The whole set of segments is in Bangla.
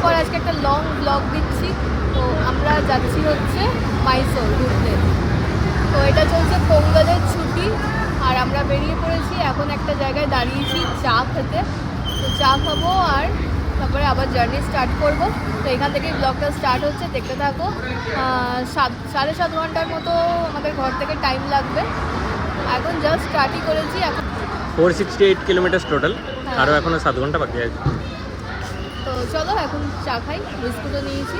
পর আজকে একটা লং ব্লগ দিচ্ছি। তো আমরা যাচ্ছি হচ্ছে মাইসোর ঘুরতে। তো এটা চলছে পোঙ্গলের ছুটি, আর আমরা বেরিয়ে পড়েছি। এখন একটা জায়গায় দাঁড়িয়েছি চা খেতে। তো চা খাবো আর তারপরে আবার জার্নি স্টার্ট করব। তো এখান থেকেই ব্লগটা স্টার্ট হচ্ছে, দেখতে থাকো। 7.5 ঘন্টার মতো আমাদের ঘর থেকে টাইম লাগবে। এখন জাস্ট স্টার্টই করেছি। এখন 468 কিলোমিটার টোটাল, আরও এখনো 7 ঘন্টা বাকি আছে। তো চলো এখন চা খাই, বিস্কুটও নিয়েছি।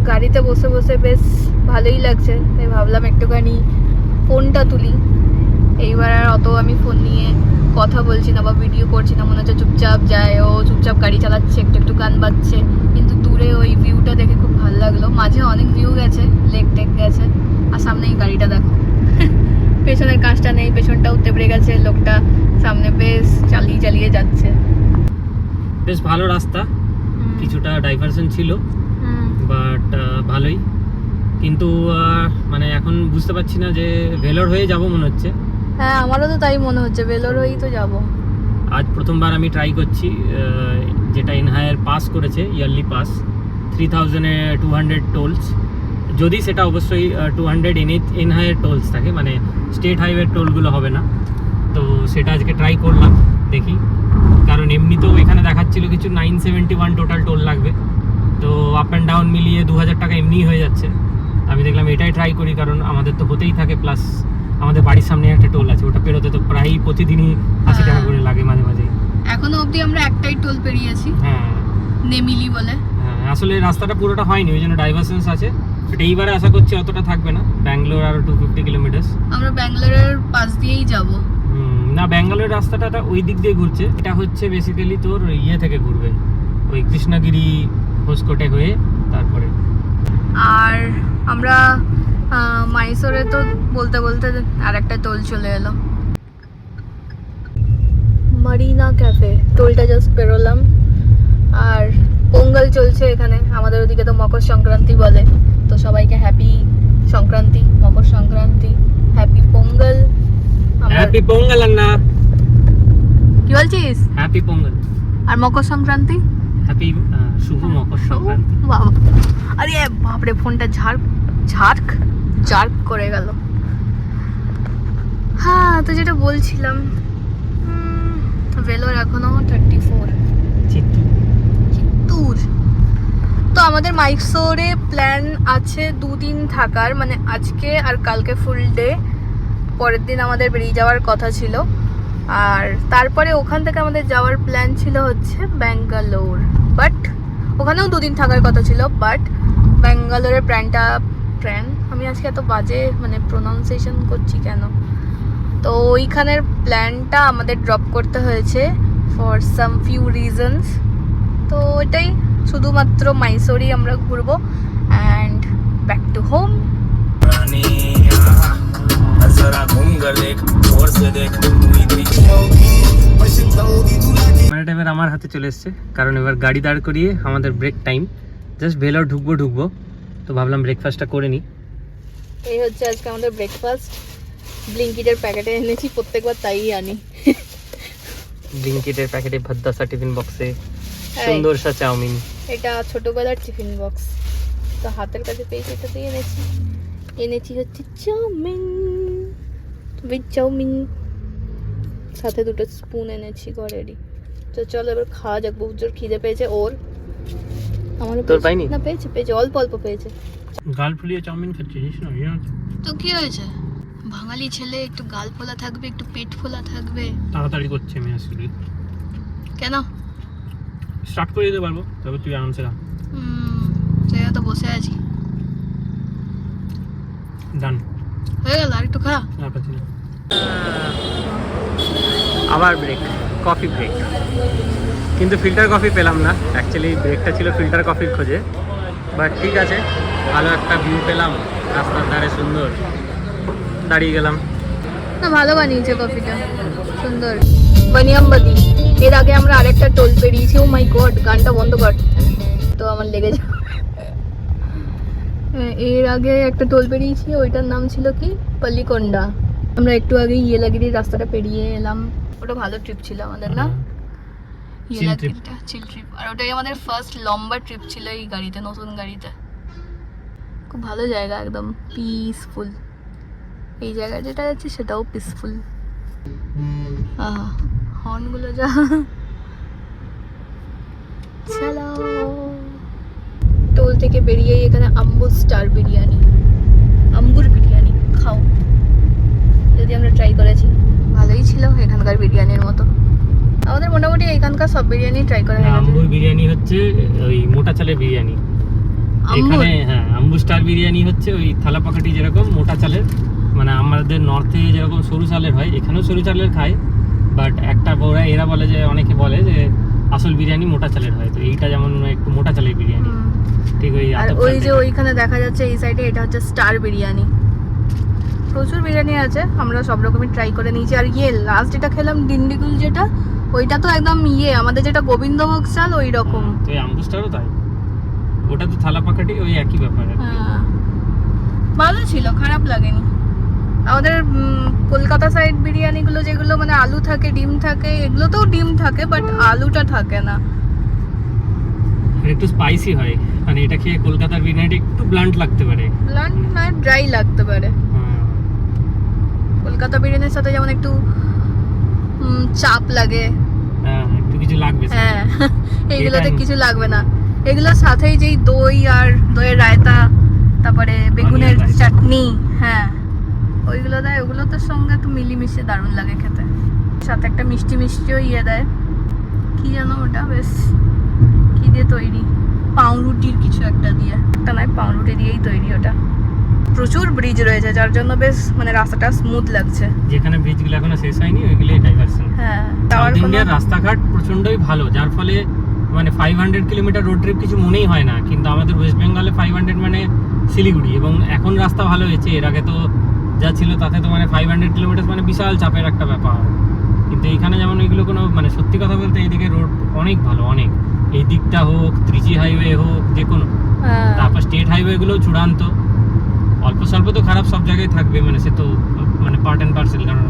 গাড়িতে বসে বসে বেশ ভালোই লাগছে, তাই ভাবলাম একটুখানি ফোনটা তুলি। এইবার আর অত আমি ফোন নিয়ে কথা বলছি না বা ভিডিও করছি না, মনে হচ্ছে চুপচাপ যায় ও, চুপচাপ গাড়ি চালাচ্ছে, একটু একটু গান বাজছে। কিন্তু দূরে ওই ভিউটা দেখে খুব ভালো লাগলো। মাঝে অনেক ভিউ গেছে, লেক টেক গেছে, আর সামনে এই গাড়িটা দেখো। পেছনের কাঁচটা নেই, পেছনটাও তেবড়ে গেছে, লোকটা সামনে বেশ চালিয়ে চালিয়ে যাচ্ছে। বেশ ভালো রাস্তা, কিছুটা ডাইভারশন ছিল, বাট ভালোই। কিন্তু মানে এখন বুঝতে পারছি না যে ভেলোর হয়ে যাব মনে হচ্ছে। হ্যাঁ, আমারও তো তাই মনে হচ্ছে, ভেলোর হয়েই তো যাব। আজ প্রথমবার আমি ট্রাই করছি যেটা ইনহায়ার পাস করেছে, ইয়ারলি পাস 3200 টোলস। যদি সেটা অবশ্যই 200 ইনহায়ার টোলস থাকে, মানে স্টেট হাইওয়ে টোলগুলো হবে না। তো সেটা আজকে ট্রাই করলাম, দেখি। কারণ এমনিতেও এখানে দেখাচ্ছিল কিছু 971 টোটাল টোল লাগবে। তো আপ অ্যান্ড ডাউন মিলিয়ে 2000 টাকা এমনিই হয়ে যাচ্ছে। আমি দেখলাম এটাই ট্রাই করি, কারণ আমাদের তো হতেই থাকে। প্লাস আমাদের বাড়ির সামনে একটা টোল আছে, ওটা পেরোতে তো প্রায় প্রতিদিনই 80 টাকা করে লাগে মাঝে মাঝে। এখনো অবধি আমরা একটাই টোল পেরিয়েছি, হ্যাঁ, নেমিলি বলে। হ্যাঁ, আসলে রাস্তাটা পুরোটা হয়নি, ওই জন্য ডাইভারশনস আছে। বাট এইবারে আশা করছি অতটা থাকবে না। ব্যাঙ্গালোর আরও 250 কিলোমিটার। আমরা ব্যাঙ্গালোরের পাশ দিয়েই যাব। না, ব্যাঙ্গালোর রাস্তাটা ওই দিক দিয়ে ঘুরছে। এটা হচ্ছে বেসিক্যালি তোর ইয়ে থেকে ঘুরবে, ওই কৃষ্ণগিরি হোসকোটে হয়ে তারপরে। আর আমরা মাইসোরে তো বলতে বলতে আর একটা টোল চলে এলো, মারিনা ক্যাফে। টোলটা জাস্ট পেরোলাম। আর পোঙ্গল চলছে এখানে, আমাদের ওদিকে তো মকর সংক্রান্তি বলে। তো সবাইকে happy Sankranti, Makar Sankranti, happy Pongal. Happy Pongal আন্না। কি বলছিস? হ্যাপি পোঙ্গল। আর মকর সংক্রান্তি হ্যাপি শুভ মকর সংক্রান্তি। বাবা, আরে বাপরে, ফোনটা ঝার্ক করে গেল। হ্যাঁ, তো যেটা বলছিলাম, ভেলোর এখনো 34 চিত্তুর। তো আমাদের মাইসোরে প্ল্যান আছে 2 দিন থাকার, মানে আজকে আর কালকে ফুল ডে। পরের দিন আমাদের বেরিয়ে যাওয়ার কথা ছিল। আর তারপরে ওখান থেকে আমাদের যাওয়ার প্ল্যান ছিল হচ্ছে ব্যাঙ্গালোর। বাট ওখানেও 2 দিন থাকার কথা ছিল। বাট ব্যাঙ্গালোরের আমি আজকে এত বাজে মানে প্রোনাউন্সিয়েশন করছি কেন, তো ওইখানের প্ল্যানটা আমাদের ড্রপ করতে হয়েছে ফর সাম ফিউ রিজনস। তো এটাই, শুধুমাত্র মাইসোরই আমরা ঘুরবো অ্যান্ড ব্যাক টু হোম। এবার আমার হাতে চলে এসছে, কারণ এবার গাড়ি দাঁড় করিয়ে আমাদের ব্রেক টাইম। জাস্ট ভেলোর ঢুকবো। তো ভাবলাম ব্রেকফাস্টটা করে নিই। এই হচ্ছে আজকে আমাদের ব্রেকফাস্ট। ব্লিঙ্কিটের প্যাকেটে এনেছি, প্রত্যেকবার তাই আনি। ব্লিঙ্কিটের প্যাকেটে ভদ্দাসা টিফিন বক্সে সুন্দর সা চাউমিন। এটা ছোটবেলার টিফিন বক্স, তো হাতের কাছে পেয়েছি, এটাতেই এনেছি হচ্ছে চাউমিন, সাথে 2টো স্পুন এনেছি ঘরেরই। তো চলো এবার খাওয়া যাক, বহু জোর খিদে পেয়েছে ওর। আমারও তোর পাইনি? না, পেয়েছে, অল্প অল্প পেয়েছে। গাল ফুলিয়ে চাউমিন খাচ্ছিস না? তো কি হয়েছে, বাঙালি ছেলে, একটু গাল ফোলা থাকবে, একটু পেট ফোলা থাকবে। তাড়াতাড়ি করছি আমি আসলে। কেন? স্টার্ট করে দিতে পারবো, তবে তুই আরামসে খা। জায়গা তো বসে আছি। ডান হয়ে গেল, আর একটু খা। আবার ব্রেক, কফি ব্রেক। কিন্তু ফিল্টার কফি পেলাম না। অ্যাকচুয়ালি ব্রেকটা ছিল ফিল্টার কফির খোঁজে। বাট ঠিক আছে, ভালো একটা ভিউ পেলাম, রাস্তার ধারে সুন্দর, দাঁড়িয়ে গেলাম। না, ভালো বানিয়েছে কফিটা, সুন্দর। বানিয়ামবাদি। এর আগে আমরা আরেকটা টোল পেরিয়েছি। ও মাই গড, গানটা বন্ধ কর, তো আমার লেগে যাবে। এর আগে একটা টোল পেরিয়েছি, ওইটার নাম ছিল কি পল্লিকোন্ডা। আমরা একটু আগে ইয়েলাগিরির রাস্তাটা পেরিয়ে এলাম। ওটা ভালো ট্রিপ ছিল আমাদের, না? ইয়েলাগিরিটা চিল ট্রিপ। আর ওটাই আমাদের ফার্স্ট লম্বা ট্রিপ ছিল এই গাড়িতে, নতুন গাড়িতে। খুব ভালো জায়গা, একদম পিসফুল। এই জায়গায় যেটা যাচ্ছে সেটাও পিসফুল। হর্নগুলো যা। চলো। টোল থেকে বেরিয়েই এখানে আম্বুর স্টার বিরিয়ানি, আম্বুর বিরিয়ানি খাও। যদি আমরা ট্রাই করেছি, ভালোই ছিল এখানকার বিরিয়ানির মতো। আমাদের মোটামুটি এখানকার সব বিরিয়ানি ট্রাই করা হয়ে গেছে। আম্বুর বিরিয়ানি হচ্ছে ওই মোটা চালের বিরিয়ানি। এখানে হ্যাঁ, আম্বু স্টার বিরিয়ানি হচ্ছে ওই থালা পাকাটি যেরকম মোটা চালের, মানে আমাদের নর্থে যেরকম সরু চালের হয়, এখানেও সরু চালের খায়। বাট একটা এরা বলে যে, অনেকে বলে যে আসল বিরিয়ানি মোটা চালের হয়। তো এইটা যেমন একটু মোটা চালের বিরিয়ানি, ঠিক ওই। আর ওই যে ওইখানে দেখা যাচ্ছে এই সাইডে, এটা হচ্ছে স্টার বিরিয়ানি। প্রচুর বিরিয়ানি আছে, আমরা সব রকমই ট্রাই করে নিয়েছি। আর লাস্ট যেটা খেলাম ডিন্ডিগুল, যেটা ওইটা তো একদম আমাদের যেটা গোবিন্দভোগ চাল ওই রকম। ওই আম্বু স্টারও তাই, ওটা তো থালা পাকাটি ওই একই ব্যাপার। ভালো ছিল, খারাপ লাগেনি। আমাদের কলকাতা সাইড বিরিয়ানিগুলো যেগুলো মানে আলু থাকে, ডিম থাকে, এগুলোতেও ডিম থাকে বাট আলুটা থাকে না, একটু স্পাইসি হয়। মানে এটা খেয়ে কলকাতার বিরিয়ানিটা একটু ব্লান্ট লাগতে পারে, ব্লান্ট না ড্রাই লাগতে পারে। কলকাতা বিরিয়ানির সাথে যেমন একটু চাপ লাগে, একটু কিছু লাগবে। হ্যাঁ, এইগুলোতে কিছু লাগবে না। এগুলোর সাথেই যেই দই আর দইয়ের রায়তা, তারপরে বেগুনের চাটনি, হ্যাঁ ওইগুলো দেয়, ওগুলোতে সঙ্গে একটু মিলিমিশে দারুণ লাগে খেতে। সাথে একটা মিষ্টি মিষ্টিও দেয়, কি জানো ওটা, বেশ কি দিয়ে তৈরি, পাউরুটির কিছু একটা দিয়ে, একটা নয় পাউরুটি দিয়েই তৈরি ওটা। প্রচুর ব্রিজ রয়েছে যার জন্য বেশ মানে রাস্তাটা স্মুথ লাগছে। যেখানে ব্রিজগুলো এখনো শেষ হয়নি ওইগুলোই ডাইভারশন। হ্যাঁ, সাউথ ইন্ডিয়ার রাস্তাঘাট প্রচন্ডই ভালো, যার ফলে মানে 500 কিলোমিটার রোড ট্রিপ কিছু মনেই হয় না। কিন্তু আমাদের ওয়েস্ট বেঙ্গলে 500 মানে শিলিগুড়ি, এবং এখন রাস্তা ভালো হয়েছে। এর আগে তো যা ছিল তাতে তো মানে 500 কিলোমিটার মানে বিশাল চাপের একটা ব্যাপার। কিন্তু এইখানে যেমন ওইগুলো কোনো মানে সত্যি কথা বলতে এইদিকে রোড অনেক ভালো, অনেক। এই দিকটা হোক, ত্রিচি হাইওয়ে হোক, যে কোনো, তারপর স্টেট হাইওয়েগুলোও চূড়ান্ত। অল্প স্বল্প তো খারাপ সব জায়গায় থাকবে, মানে সে তো মানে পার্ট অ্যান্ড পার্সেল, কারণ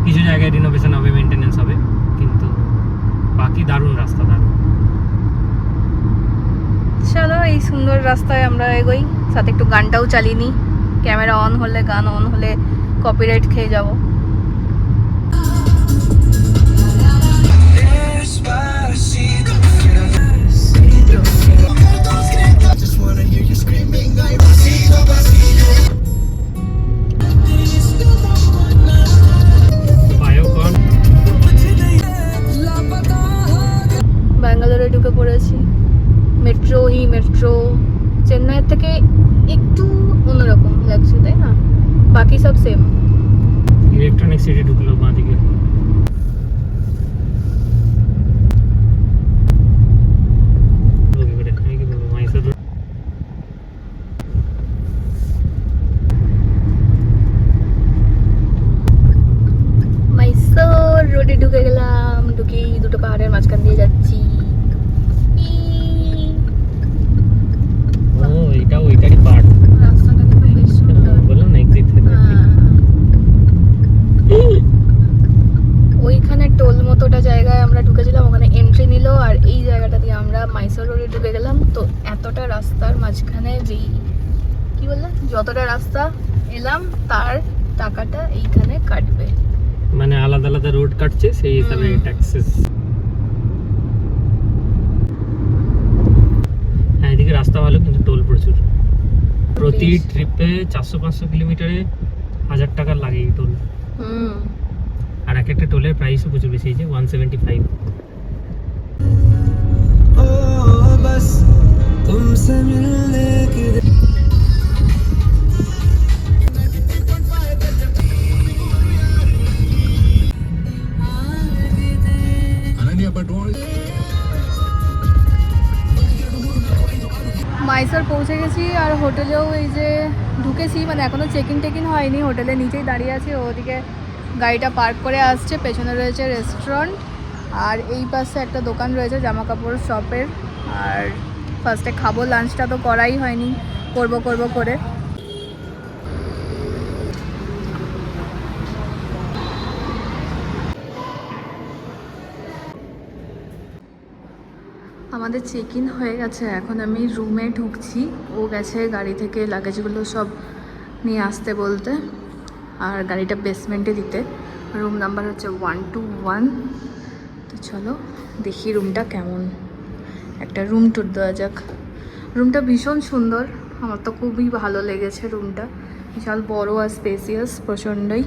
কিছু জায়গায় রিনোভেশন হবে, মেনটেনেন্স হবে, কিন্তু বাকি দারুণ রাস্তা, দারুণ। চলো এই সুন্দর রাস্তায় আমরা এগোই, সাথে একটু গানটাও চালিয়ে নিই। ক্যামেরা অন হলে, গান অন হলে কপিরাইট খেয়ে যাব। ব্যাঙ্গালোরে ঢুকে পড়েছি। মেট্রো চেন্নাইয়ের থেকে একটু অন্যরকম লাগছে, তাই না? বাকি সব সেম। ইলেকট্রনিক সিটি ঢুকলো বাঁদিকে। মাইসোর রোডে ঢুকে গেলাম, ঢুকেই দুটো পাহাড়ের মাঝখান দিয়ে যাচ্ছি। এটাও ওইটারই পার্ট। রাস্তাটা কিন্তু বেশ সুন্দর, বললাম না এক্সিট থেকে। ওইখানে টোল মতোটা জায়গায় আমরা ঢুকেছিলাম, ওখানে এন্ট্রি নিল, আর এই জায়গাটা দিয়ে আমরা মাইসোর রোডে ঢুকে গেলাম। তো এতটা রাস্তার মাঝখানে যেই কি বললাম, যতটা রাস্তা এলাম তার টাকাটা এইখানে কাটবে, মানে আলাদা আলাদা রোড কাটছে সেই হিসাবে ট্যাক্সেস। হ্যাঁ, এদিকে রাস্তা ভালো কিন্তু টোল প্রচুর। প্রতি ট্রিপে 400-500 কিলোমিটারে 1000 টাকা লাগে এই টোল। আর এক একটা টোলের প্রাইসও প্রচুর বেশি, যে 175। মাইসোর পৌঁছে গেছি, আর হোটেলেও এই যে ঢুকেছি, মানে এখনো চেক ইন হয়নি। হোটেলের নিচেই দাঁড়িয়ে আছি, ওদিকে গাড়িটা পার্ক করে আসছে, পেছনে রয়েছে রেস্টুরেন্ট, আর এই পাশে একটা দোকান রয়েছে জামা কাপড় শপের। আর ফার্স্টে খাবো, লাঞ্চটা তো করাই হয়নি, করব করে। আমাদের চেক ইন হয়ে গেছে, এখন আমি রুমে ঢুকছি। ও গেছে গাড়ি থেকে লাগেজগুলো সব নিয়ে আসতে বলতে, আর গাড়িটা বেসমেন্টে দিতে। রুম নাম্বার হচ্ছে 121। তো চলো দেখি রুমটা কেমন, একটা রুম ট্যুর দেওয়া যাক। রুমটা ভীষণ সুন্দর, আমার তো খুবই ভালো লেগেছে রুমটা। বিশাল বড় আর স্পেসিয়াস প্রচণ্ডই।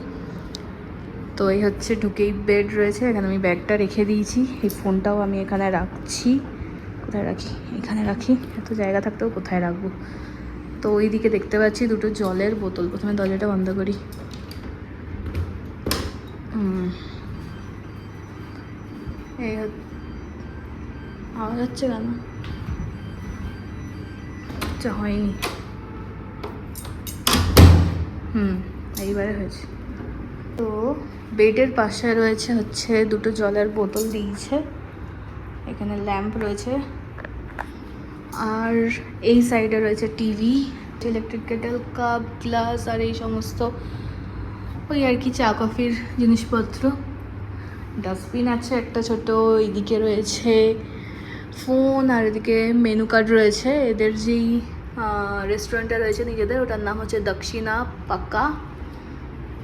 তো এই হচ্ছে ঢুকেই বেড রয়েছে, এখানে আমি ব্যাগটা রেখে দিয়েছি। এই ফোনটাও আমি এখানে রাখছি। কোথায় রাখি? এখানে রাখি, এত জায়গা থাকতেও কোথায় রাখবো। তো ওইদিকে দেখতে পাচ্ছি দুটো জলের বোতল। প্রথমে দরজাটা বন্ধ করি। এই আওয়াজ হচ্ছে কেন? আচ্ছা হয়নি। এইবারে হয়েছে। তো বেডের পাশে রয়েছে হচ্ছে দুটো জলের বোতল দিয়েছে, এখানে ল্যাম্প রয়েছে, আর এই সাইডে রয়েছে TV, electric kettle, cup, glass আর এই সমস্ত ওই আর কি চা কফির জিনিসপত্র। ডাস্টবিন আছে একটা ছোট, এইদিকে রয়েছে ফোন, আর এদিকে মেনু কার্ড রয়েছে। এদের যেই রেস্টুরেন্টটা রয়েছে নিজেদের, ওটার নাম হচ্ছে দক্ষিণা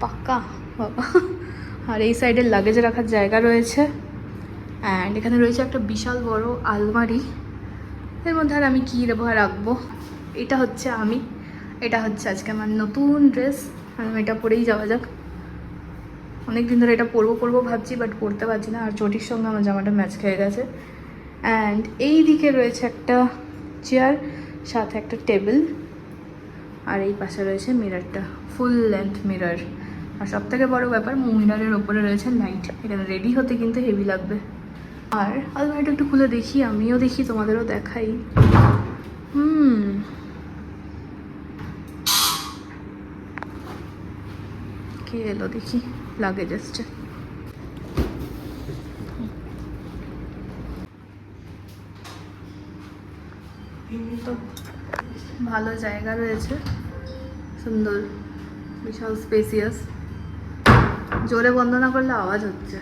পাক্কা বাবা। আর এই সাইডে লাগেজ রাখার জায়গা রয়েছে, অ্যান্ড এখানে রয়েছে একটা বিশাল বড় আলমারি। এর মধ্যে আর আমি কী রাখবো। এটা হচ্ছে এটা হচ্ছে আজকে আমার নতুন ড্রেস, আমি এটা পরেই যাওয়া যাক। অনেক দিন ধরে এটা পরবো ভাবছি, বাট পরতে পারছি না, আর চটির সঙ্গে আমার জামাটা ম্যাচ খেয়ে গেছে। অ্যান্ড এই দিকে রয়েছে একটা চেয়ার, সাথে একটা টেবিল, আর এই পাশে রয়েছে মিররটা, ফুল লেন্থ মিরর। আর সব থেকে বড়ো ব্যাপার, মিররের ওপরে রয়েছে লাইট। এখানে রেডি হতে কিন্তু হেভি লাগবে। আর আলমারিটা একটু খুলে দেখি, আমিও দেখি, তোমাদেরও দেখাই। কে এলো দেখি, লাগেজ এসছে। তো ভালো জায়গা রয়েছে, সুন্দর, বিশাল স্পেসিয়াস। জোরে বন্ধ না করলে আওয়াজ হচ্ছে,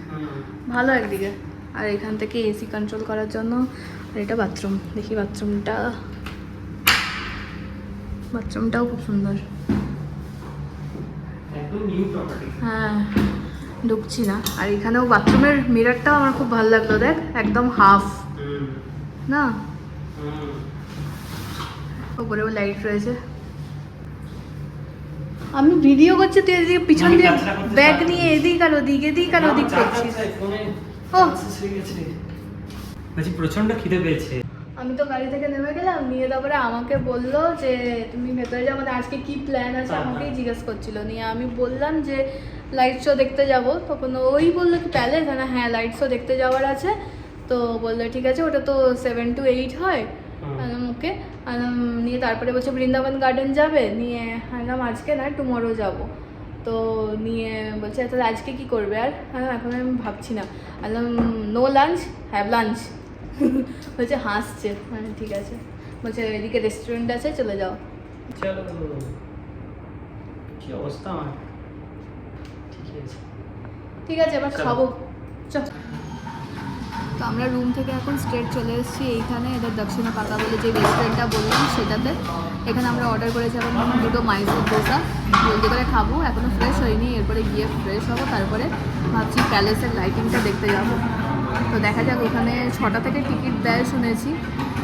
ভালো একদিকে। আর এখান থেকে এসি কন্ট্রোল করার জন্য। আর এটা বাথরুম, দেখি বাথরুমটাও খুব সুন্দর। হ্যাঁ, ঢুকছি না। আর এখানেও বাথরুমের মিররটাও আমার খুব ভালো লাগলো, দেখ একদম হাফ না, ওপরেও লাইট রয়েছে। আমি ভিডিও করছি, তুই এদিকে পিছন দিয়ে ব্যাগ নিয়ে এদিক আর ওদিক করছিস। ও প্রচন্ড খিদে পেয়েছে। আমি তো গাড়ি থেকে নেমে গেলাম, নিয়ে তারপরে আমাকে বললো যে তুমি ভেতরে যাও, মানে আজকে কি প্ল্যান আছে আমাকেই জিজ্ঞেস করছিল। নিয়ে আমি বললাম যে লাইট শো দেখতে যাব। তখন ওই বললো কি প্যালেস, হ্যাঁ লাইট শো দেখতে যাওয়ার আছে। তো বললো ঠিক আছে, ওটা তো 7 to 8 হয়। ওকে, নিয়ে তারপরে বলছে বৃন্দাবন গার্ডেন যাবে। নিয়ে আনলাম আজকে না, টুমরো যাব। তো নিয়ে বলছে তাহলে আজকে কি করবে? আর এখন আমি ভাবছি না। আনলাম নো লাঞ্চ, হ্যাভ লাঞ্চ। বলছে হাসছে, মানে ঠিক আছে। বলছে এদিকে রেস্টুরেন্ট আছে, চলে যাও। চলো, কি অবস্থা আমার? ঠিক আছে এবার খাবো, চল। তো আমরা রুম থেকে এখন স্ট্রেট চলে এসেছি এইখানে, এদের দক্ষিণা পাকা বলে যে রেস্টুরেন্টটা বললাম সেটাতে। এখানে আমরা অর্ডার করেছি এখন দুটো মাইসোর দোসা, জলদি করে খাবো। এখনও ফ্রেশ হয়নি, এরপরে গিয়ে ফ্রেশ হবো, তারপরে ভাবছি প্যালেসের লাইটিংটা দেখতে যাবো। তো দেখা যাক, ওখানে 6টা থেকে টিকিট দেয় শুনেছি।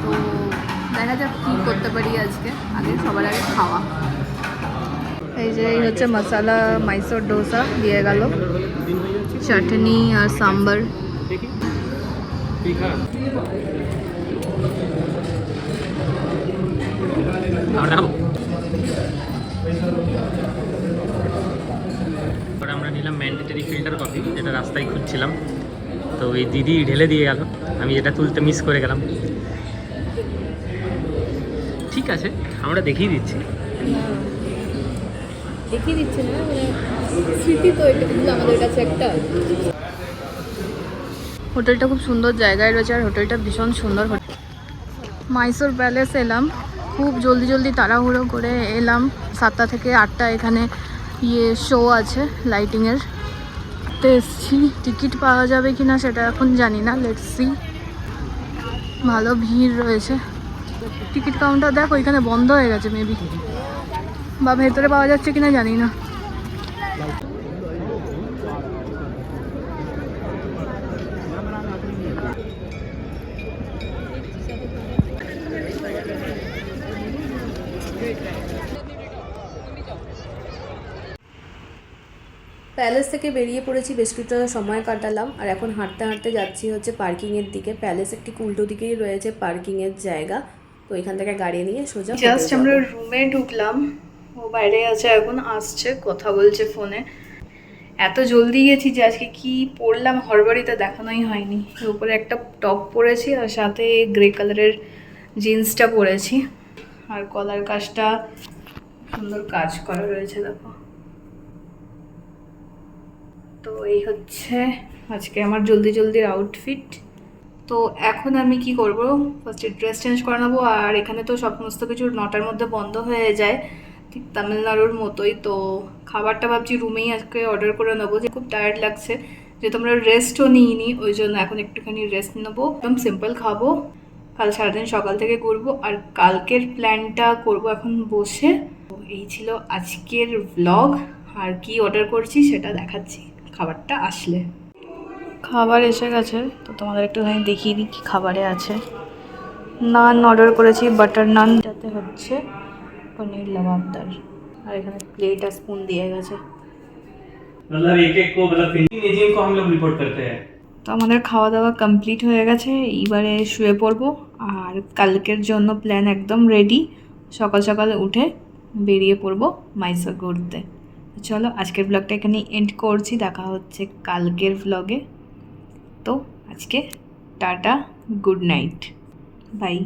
তো দেখা যাক কী করতে পারি আজকে, আগে সবার আগে খাওয়া। এই যে এই হচ্ছে মশালা মাইসোর ডোসা দিয়ে গেল, চাটনি আর সাম্বার। আমরা নিলাম ম্যান্ডেটরি ফিল্টার কফি, যেটা রাস্তায় খুঁজছিলাম। তো এই দিদি ঢেলে দিয়ে গেল, আমি যেটা তুলতে মিস করে গেলাম। ঠিক আছে, আমরা দেখিয়ে দিচ্ছি না মানে স্মৃতি তো এটা কিন্তু আমাদের কাছে একটা। হোটেলটা খুব সুন্দর জায়গায় রয়েছে, আর হোটেলটা ভীষণ সুন্দর। মাইসোর প্যালেস এলাম, খুব জলদি জলদি তাড়াহুড়ো করে এলাম। 7টা থেকে 8টা এখানে শো আছে লাইটিংয়ের, তো এসছি। টিকিট পাওয়া যাবে কি না সেটা এখন জানি না, লেটস সি। ভালো ভিড় রয়েছে। টিকিট কাউন্টার দেখ ওইখানে বন্ধ হয়ে গেছে মেবি, বা ভেতরে পাওয়া যাচ্ছে কিনা জানি না। প্যালেস থেকে বেরিয়ে পড়েছি, বেশ কিছুটা সময় কাটালাম আর এখন হাঁটতে হাঁটতে যাচ্ছি হচ্ছে পার্কিংয়ের দিকে। প্যালেস একটি উল্টো দিকেই রয়েছে পার্কিংয়ের জায়গা, তো এখান থেকে গাড়ি নিয়ে সোজা জাস্ট আমরা রুমে ঢুকলাম, ও বাইরে আছে এখন, আসছে, কথা বলছে ফোনে। এত জলদি গেছি যে আজকে কি পরলাম হড়বড়িতে দেখানোই হয়নি। উপরে একটা টপ পরেছি আর সাথে গ্রে কালারের জিন্সটা পরেছি, আর কলার কাজটা সুন্দর কাজ করা রয়েছে দেখো। তো এই হচ্ছে আজকে আমার জলদি জলদির আউটফিট। তো এখন আমি কি করব, ফার্স্টে ড্রেস চেঞ্জ করে নেবো। আর এখানে তো সমস্ত কিছু 9টার মধ্যে বন্ধ হয়ে যায়, ঠিক তামিলনাড়ুর মতোই। তো খাবারটা ভাবছি রুমেই আজকে অর্ডার করে নেবো, যে খুব টায়ার্ড লাগছে, যে তোমরা রেস্টও নিইনি, ওই জন্য এখন একটুখানি রেস্ট নেবো। একদম সিম্পল খাবো, কাল সারাদিন সকাল থেকে ঘুরবো আর কালকের প্ল্যানটা করব এখন বসে। এই ছিল আজকের ব্লগ, আর কি অর্ডার করছি সেটা দেখাচ্ছি খাবারটা আসলে। খাবার এসে গেছে, তো তোমাদের একটুখানি দেখিয়ে দিই কি খাবারে আছে। নান অর্ডার করেছি, বাটার নান, যাতে হচ্ছে পনির লবাবদার, আর এখানে প্লেট আর স্পুন দিয়ে গেছে। मतलब एक एक को मतलब फिनिशिंग को हम लोग रिपोर्ट करते हैं। তো আমাদের খাওয়া দাওয়া কমপ্লিট হয়ে গেছে, এইবারে শুয়ে পড়বো। আর কালকের জন্য প্ল্যান একদম রেডি, সকাল সকাল উঠে বেরিয়ে পড়বো মাইসোর ঘুরতে। চলো আজকের ব্লগটা এখানে এন্ড করছি, দেখা হচ্ছে কালকের ব্লগে। তো আজকে টাটা, গুড নাইট, বাই।